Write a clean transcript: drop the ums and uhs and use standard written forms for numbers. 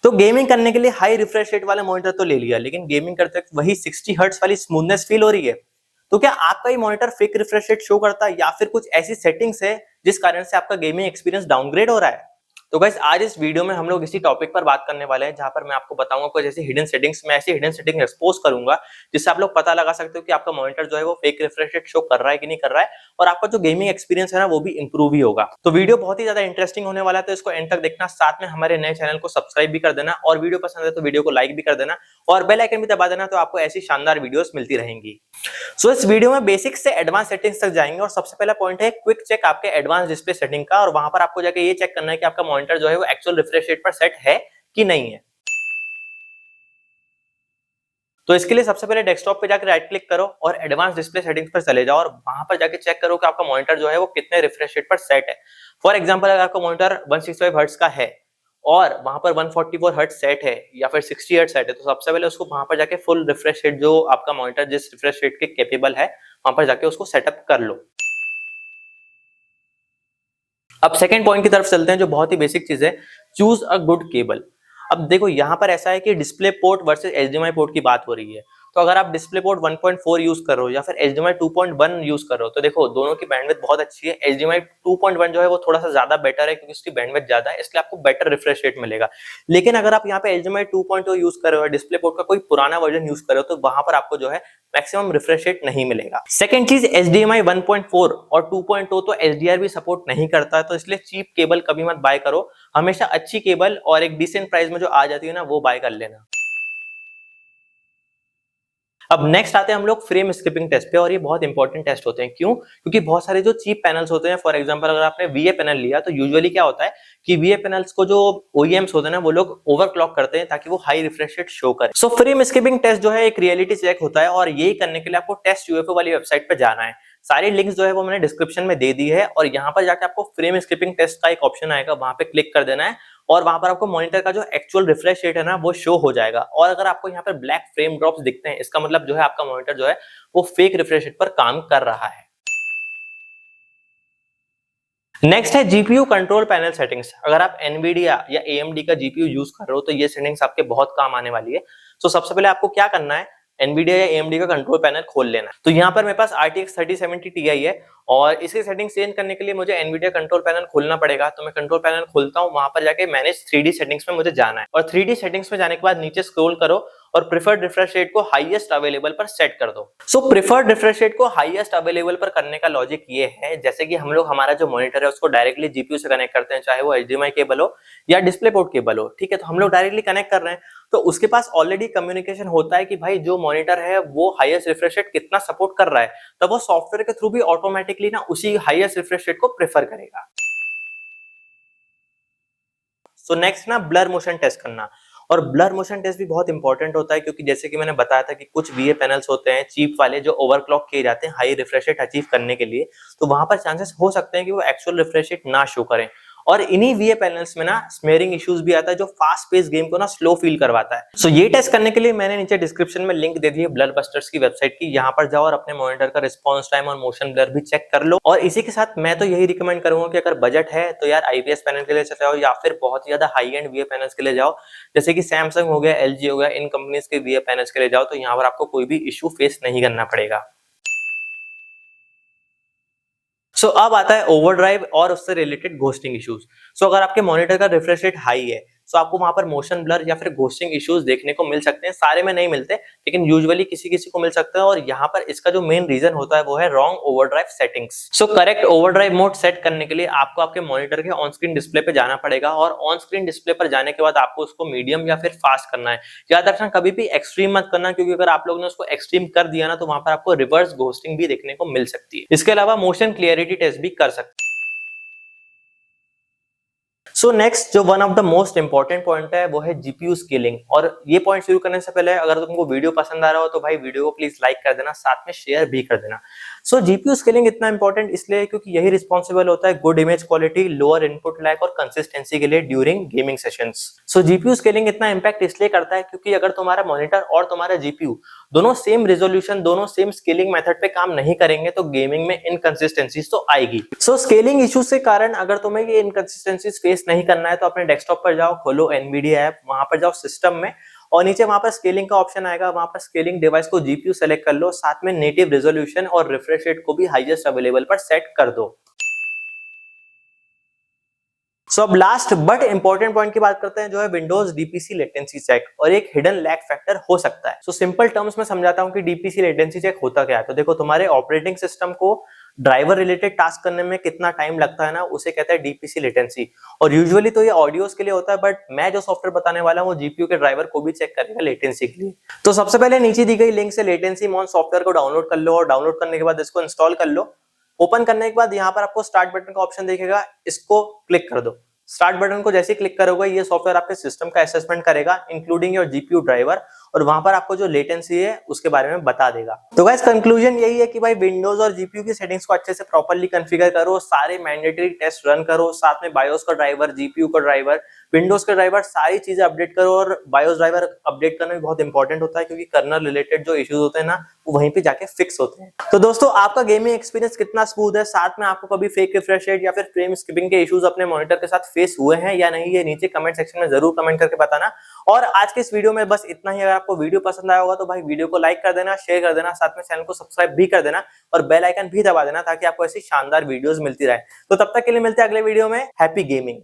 तो गेमिंग करने के लिए हाई रिफ्रेश रेट वाला मॉनिटर तो ले लिया, लेकिन गेमिंग करते वक्त वही 60 हर्ट्ज वाली स्मूथनेस फील हो रही है। तो क्या आपका ये monitor fake refresh rate show करता है या फिर कुछ ऐसी सेटिंग्स है जिस कारण से आपका गेमिंग एक्सपीरियंस डाउनग्रेड हो रहा है? तो गाइस आज इस वीडियो में हम लोग इसी टॉपिक पर बात करने वाले हैं, जहां पर मैं आपको बताऊंगा कुछ ऐसी हिडन सेटिंग्स, मैं ऐसी हिडन सेटिंग एक्सपोज करूंगा जिससे आप लोग पता लगा सकते हो कि आपका मॉनिटर जो है वो फेक रिफ्रेश रेट शो कर रहा है कि नहीं कर रहा है, और आपका जो गेमिंग एक्सपीरियंस है ना वो भी इंप्रूव ही होगा। तो वीडियो बहुत ही ज्यादा इंटरेस्टिंग होने वाला है, तो इसको एंड तक देखना, साथ में हमारे नए चैनल को सब्सक्राइब भी कर देना, और वीडियो पसंद है तो वीडियो को लाइक भी कर देना और बेल आइकन भी दबा देना, तो आपको ऐसी शानदार वीडियोस मिलती रहेंगी। सो इस वीडियो में बेसिक से एडवांस सेटिंग्स तक जाएंगे, और सबसे पहला पॉइंट है क्विक चेक आपके एडवांस डिस्प्ले सेटिंग का, और वहां पर आपको जाके ये चेक करना है कि आपका मॉनिटर जो है वो एक्चुअल रिफ्रेश रेट पर सेट है कि नहीं है। तो इसके लिए सबसे पहले डेस्कटॉप पे जाकर राइट क्लिक करो और एडवांस डिस्प्ले सेटिंग्स पर चले जाओ, और वहां पर जाके चेक करो कि आपका मॉनिटर जो है वो कितने रिफ्रेश रेट पर सेट है। फॉर एग्जांपल अगर आपका मॉनिटर 165 हर्ट्ज का है और वहां पर 144 हर्ट्ज सेट है या फिर 60 हर्ट्ज सेट है, तो सबसे पहले उसको वहां पर जाके फुल रिफ्रेश रेट जो आपका मॉनिटर जिस रिफ्रेश रेट के कैपेबल है वहां पर जाके उसको सेटअप कर लो। अब सेकंड पॉइंट की तरफ चलते हैं, जो बहुत ही बेसिक चीज है, चूज अ गुड केबल। अब देखो यहाँ पर ऐसा है कि display port versus HDMI port की बात हो रही है। तो अगर आप डिस्प्ले पोर्ट 1.4 यूज कर रहे हो या फिर एचडीएमआई 2.1 यूज कर रहे हो, तो देखो दोनों की बैंडविड्थ बहुत अच्छी है। एचडीएमआई 2.1 जो है वो थोड़ा सा ज्यादा बेटर है क्योंकि उसकी बैंडविड्थ ज्यादा है, इसलिए आपको बेटर रिफ्रेश रेट मिलेगा। लेकिन अगर आप यहाँ पे एचडीएमआई 2.0 यूज कर रहे हो, डिस्प्ले पोर्ट का कोई पुराना वर्जन यूज कर रहे हो, तो वहां पर आपको जो है मैक्सिमम रिफ्रेश रेट नहीं मिलेगा। सेकंड चीज, HDMI 1.4 और 2.0 तो HDR भी सपोर्ट नहीं करता है, तो इसलिए चीप केबल कभी मत बाय करो। हमेशा अच्छी केबल और एक डिसेंट प्राइस में जो आ जाती है ना वो बाय कर लेना। अब नेक्स्ट आते हैं हम लोग फ्रेम स्किपिंग टेस्ट पे, और ये बहुत इंपॉर्टेंट टेस्ट होते हैं। क्यों? क्योंकि बहुत सारे जो चीप पैनल्स होते हैं, फॉर एग्जांपल अगर आपने VA पैनल लिया, तो यूजुअली क्या होता है कि VA पैनल्स को जो OEMs होते हैं ना वो लोग ओवरक्लॉक करते हैं ताकि वो हाई रिफ्रेश रेट शो करे। सो फ्रेम स्किपिंग टेस्ट जो है एक रियलिटी चेक होता है, और यही करने के लिए आपको टेस्ट UFO वाली वेबसाइट पे जाना है। सारी लिंक्स जो है वो मैंने डिस्क्रिप्शन में दे दी है, और यहाँ पर जाके आपको फ्रेम स्किपिंग टेस्ट का एक ऑप्शन आएगा, वहां पे क्लिक कर देना है, और वहां पर आपको मॉनिटर का जो एक्चुअल रिफ्रेश रेट है ना वो शो हो जाएगा। और अगर आपको यहाँ पर ब्लैक फ्रेम ड्रॉप्स दिखते हैं, इसका मतलब जो है आपका मॉनिटर जो है वो फेक रिफ्रेश रेट पर काम कर रहा है। नेक्स्ट है जीपीयू कंट्रोल पैनल सेटिंग्स। अगर आप एनवीडिया या AMD का जीपीयू यूज कर रहे हो तो ये सेटिंग्स आपके बहुत काम आने वाली है। तो सबसे पहले आपको क्या करना है, एनवीडिया या AMD का कंट्रोल पैनल खोल लेना। तो यहाँ पर मेरे पास RTX 3070 Ti है, और इसकी सेटिंग चेंज करने के लिए मुझे एनवीडिया कंट्रोल पैनल खोलना पड़ेगा। तो मैं कंट्रोल पैनल खोलता हूँ, वहां पर जाके मैनेज 3D सेटिंग्स में मुझे जाना है, और 3D सेटिंग्स में जाने के बाद नीचे स्क्रॉल करो और प्रिफर्ड रिफ्रेश रेट को हाईएस्ट अवेलेबल पर सेट कर दो। सो प्रिफर्ड रिफ्रेश रेट को हाईएस्ट अवेलेबल पर करने का लॉजिक ये है, जैसे कि हम लोग हमारा जो मॉनिटर है उसको डायरेक्टली जीपीयू से कनेक्ट करते हैं, चाहे वो HDMI केबल हो या डिस्प्ले पोर्ट केबल हो, ठीक है। तो हम लोग डायरेक्टली कनेक्ट कर रहे हैं, तो उसके पास ऑलरेडी कम्युनिकेशन होता है कि भाई जो मॉनिटर है वो हाईएस्ट रिफ्रेश रेट कितना सपोर्ट कर रहा है, तब वो सॉफ्टवेयर के थ्रू भी ऑटोमेटिकली ना उसी हाईएस्ट रिफ्रेश रेट को प्रेफर करेगा। सो नेक्स्ट ना ब्लर मोशन टेस्ट करना, और ब्लर मोशन टेस्ट भी बहुत इंपॉर्टेंट होता है, क्योंकि जैसे कि मैंने बताया था कि कुछ VA पैनल्स होते हैं चीप वाले जो ओवरक्लॉक किए जाते हैं हाई रिफ्रेश रेट अचीव करने के लिए, तो वहां पर चांसेस हो सकते हैं कि वो एक्चुअल रिफ्रेश रेट ना शो करें। और इन्हीं VA पैनल्स में ना स्मेयरिंग इश्यूज भी आता है, जो फास्ट पेस गेम को ना स्लो फील करवाता है। सो ये टेस्ट करने के लिए मैंने नीचे डिस्क्रिप्शन में लिंक दे दी है ब्लर बस्टर्स की वेबसाइट की, यहाँ पर जाओ और अपने मॉनिटर का रिस्पॉन्स टाइम और मोशन ब्लर भी चेक कर लो। और इसी के साथ मैं तो यही रिकमेंड करूंगा कि अगर बजट है तो यार IPS पैनल के लिए चले जाओ, या फिर बहुत ही ज्यादा हाई एंड VA पैनल्स के लिए जाओ, जैसे कि सैमसंग हो गया, LG हो गया, इन कंपनीज के VA पैनल्स के लिए जाओ, तो यहाँ पर आपको कोई भी इशू फेस नहीं करना पड़ेगा। सो अब आता है ओवरड्राइव और उससे रिलेटेड घोस्टिंग इश्यूज। सो अगर आपके मॉनिटर का रिफ्रेश रेट हाई है, सो आपको वहां पर मोशन ब्लर या फिर घोस्टिंग इश्यूज देखने को मिल सकते हैं। सारे में नहीं मिलते, लेकिन यूजुअली किसी किसी को मिल सकता है, और यहाँ पर इसका जो मेन रीजन होता है वो है wrong overdrive settings. So correct overdrive mode set करने के लिए आपको आपके मॉनिटर के ऑन स्क्रीन डिस्प्ले पे जाना पड़ेगा, और ऑन स्क्रीन डिस्प्ले पर जाने के बाद आपको उसको मीडियम या फिर फास्ट करना है। याद रखना कभी भी एक्सट्रीम मत करना, क्योंकि अगर आप लोग ने उसको एक्सट्रीम कर दिया ना तो वहां पर आपको रिवर्स घोस्टिंग भी देखने को मिल सकती है। इसके अलावा मोशन क्लियरिटी टेस्ट भी कर सकते हैं। सो नेक्स्ट जो one of the most important point है वो है जीपीयू स्केलिंग। और ये पॉइंट शुरू करने से पहले अगर तुमको वीडियो पसंद आ रहा हो तो भाई वीडियो को प्लीज लाइक कर देना, साथ में शेयर भी कर देना। सो जीपीयू स्केलिंग इतना इंपॉर्टेंट इसलिए क्योंकि यही रिस्पॉन्सिबल होता है good image quality, lower input lag और कंसिस्टेंसी के लिए ड्यूरिंग गेमिंग सेशंस। सो जीपीयू स्केलिंग इतना इंपैक्ट इसलिए करता है क्योंकि अगर तुम्हारा मॉनिटर और तुम्हारा जीपीयू दोनों सेम रेजोल्यूशन, दोनों सेम स्केलिंग मेथड पे काम नहीं करेंगे तो गेमिंग में इनकंसिस्टेंसीज तो आएगी। सो स्केलिंग इश्यूज के कारण अगर तुम्हें ये इनकंसिस्टेंसीज फेस नहीं करना है तो अपने डेस्कटॉप पर जाओ, खोलो एनवीडिया ऐप, वहां पर जाओ सिस्टम में और नीचे वहां पर स्केलिंग का ऑप्शन आएगा, वहां पर स्केलिंग डिवाइस को जीपीयू सेलेक्ट कर लो, साथ में नेटिव रेजोल्यूशन और रिफ्रेश रेट को भी हाईएस्ट अवेलेबल पर सेट कर दो। सो अब लास्ट बट इंपॉर्टेंट पॉइंट की बात करते हैं जो है विंडोज डीपीसी लेटेंसी चेक और एक हिडन लैग फैक्टर हो सकता है। सो सिंपल टर्म्स में समझाता हूं कि डीपीसी लेटेंसी चेक होता क्या है। तो देखो, तुम्हारे ऑपरेटिंग सिस्टम को ड्राइवर रिलेटेड टास्क करने में कितना टाइम लगता है ना, उसे कहते हैं डीपीसी लेटेंसी। और यूजुअली तो ये ऑडियोज के लिए होता है, बट मैं जो सॉफ्टवेयर बताने वाला हूँ वो जीपीयू के ड्राइवर को भी चेक करेगा लेटेंसी के लिए। तो सबसे पहले नीचे दी गई लिंक से लेटेंसी मॉन सॉफ्टवेयर को डाउनलोड कर लो और डाउनलोड करने के बाद इसको इंस्टॉल कर लो। ओपन करने के बाद यहाँ पर आपको स्टार्ट बटन का ऑप्शन दिखेगा, इसको क्लिक कर दो। स्टार्ट बटन को जैसे क्लिक करोगे ये सॉफ्टवेयर आपके सिस्टम का असेसमेंट करेगा इंक्लूडिंग योर जीपीयू ड्राइवर और वहां पर आपको जो लेटेंसी है उसके बारे में बता देगा। तो गाइस कंक्लूजन यही है कि भाई विंडोज और जीपीयू की सेटिंग्स को अच्छे से प्रॉपर्ली कॉन्फ़िगर करो, सारे मैंडेटरी टेस्ट रन करो, साथ में बायोस का ड्राइवर, जीपीयू का ड्राइवर, विंडोज का ड्राइवर, सारी चीजें अपडेट करो। और बायोस ड्राइवर अपडेट करना भी बहुत इंपॉर्टेंट होता है क्योंकि कर्नल रिलेटेड जो इश्यूज होते हैं ना वो वहीं पे जाके फिक्स होते हैं। तो दोस्तों, आपका गेमिंग एक्सपीरियंस कितना स्मूथ है, साथ में आपको कभी फेक रिफ्रेश रेट या फिर फ्रेम स्किपिंग के इश्यूज अपने मॉनिटर के साथ फेस हुए हैं या नहीं, ये नीचे कमेंट सेक्शन में जरूर कमेंट करके बताना। और आज के इस वीडियो में बस इतना ही। अगर आपको वीडियो पसंद आया होगा तो भाई वीडियो को लाइक कर देना, शेयर कर देना, साथ में चैनल को सब्सक्राइब भी कर देना और बेल आइकन भी दबा देना ताकि आपको ऐसी शानदार वीडियोस मिलती रहे। तो तब तक के लिए मिलते हैं अगले वीडियो में। Happy gaming.